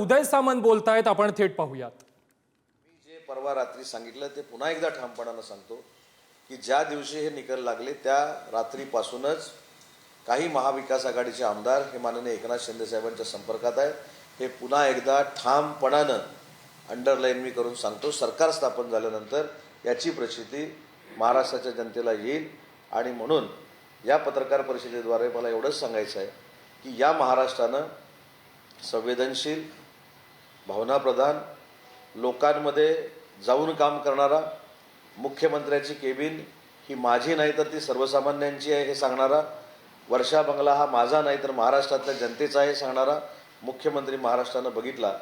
उदय सामंत बोलतायत, आपण थेट पाहूयात। मी जे परवा रात्री सांगितलं ते पुन्हा एकदा ठामपणानं सांगतो की ज्या दिवशी हे निकाल लागले त्या रात्रीपासूनच काही महाविकास आघाडीचे आमदार हे माननीय एकनाथ शिंदे साहेबांच्या संपर्कात आहेत। हे पुन्हा एकदा ठामपणानं अंडरलाईन मी करून सांगतो, सरकार स्थापन झाल्यानंतर याची प्रचिती महाराष्ट्राच्या जनतेला येईल। आणि म्हणून या पत्रकार परिषदेद्वारे मला एवढंच सांगायचं आहे की या महाराष्ट्रानं संवेदनशील, भावनाप्रधान, लोकांमध्ये जाऊन काम करणारा, मुख्यमंत्र्याची केबिन ही माझी नाही तर ती सर्वसामान्यांची आहे हे सांगणारा, वर्षा बंगला हा माझा नाही तर महाराष्ट्रातल्या जनतेचा आहे सांगणारा मुख्यमंत्री महाराष्ट्रानं बघितला।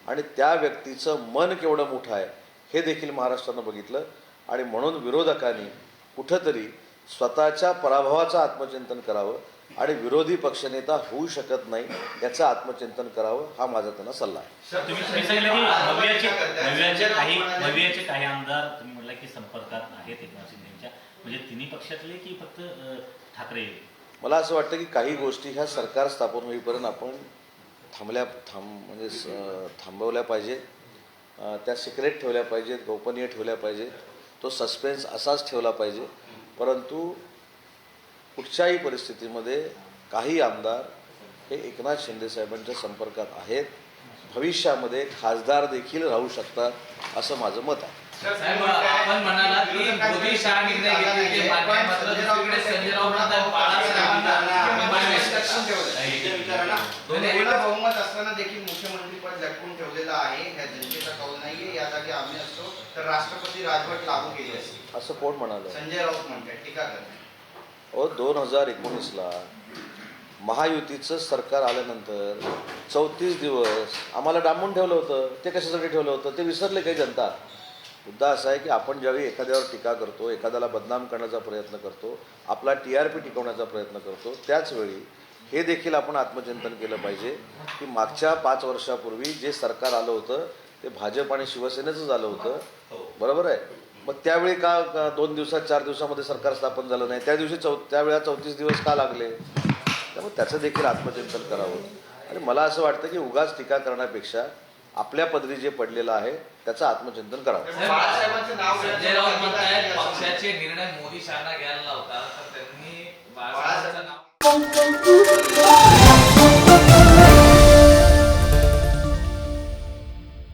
आणि त्या व्यक्तीचं मन केवढं मोठं आहे हे देखील महाराष्ट्रानं बघितलं। आणि म्हणून विरोधकांनी कुठंतरी स्वतःच्या पराभवाचं आत्मचिंतन करावं आणि विरोधी पक्षनेता होऊ शकत नाही याचं आत्मचिंतन करावं, हा माझा त्यांना सल्ला आहे। तुम्ही सांगितलं की नव्याचे काही आमदार तुम्ही म्हटलं की संपर्कात आहेत एकनाथ शिंदेच्या, म्हणजे तिन्ही पक्षातले की फक्त ठाकरे? मला असं वाटतं की काही गोष्टी ह्या सरकार स्थापन होईपर्यंत आपण थांबवल्या पाहिजेत, त्या सिक्रेट ठेवल्या पाहिजेत, गोपनीय ठेवल्या पाहिजेत, तो सस्पेन्स असाच ठेवला पाहिजे। परंतु कुठच्याही परिस्थितीमध्ये काही आमदार हे एकनाथ शिंदे साहेबांच्या संपर्कात आहेत, भविष्यामध्ये खासदार देखील राहू शकतात असं माझं मत आहे। आपण म्हणाला की मोदी शाह निर्णय घेतले ते मान्य, मात्र दुसरीकडे संजय राऊत बहुमत असताना देखील मुख्यमंत्री पद लटकून ठेवलेलं आहे। ह्या जनतेचा कौल नाहीये, या जागी आम्ही असतो तर राष्ट्रपती राजवट लागू केली असती असं कोण म्हणालं? संजय राऊत म्हणतात, टीका करतात। 2019ला महायुतीचं सरकार आल्यानंतर 34 दिवस आम्हाला डांबून ठेवलं होतं। ते कशासाठी ठेवलं होतं ते विसरले काही जनता? मुद्दा असा आहे की आपण ज्यावेळी एखाद्यावर टीका करतो, एखाद्याला बदनाम करण्याचा प्रयत्न करतो, आपला TRP टिकवण्याचा प्रयत्न करतो, त्याचवेळी हे देखील आपण आत्मचिंतन केलं पाहिजे की मागच्या 5 वर्षापूर्वी जे सरकार आलं होतं ते भाजप आणि शिवसेनेचंच आलं होतं, बरोबर आहे? मग त्यावेळी का 2 दिवसात 4 दिवसामध्ये सरकार स्थापन झालं नाही? त्या दिवशी त्यावेळेला 34 दिवस का लागले? त्यामुळे त्याचं देखील आत्मचिंतन करावं। आणि मला असं वाटतं की उगाच टीका करण्यापेक्षा आपल्या पदरी जे पडलेलं आहे त्याचं आत्मचिंतन करावं। संजय राऊत म्हणतायत पक्षाचे निर्णय मोदी शहाना घ्यायला लावतात,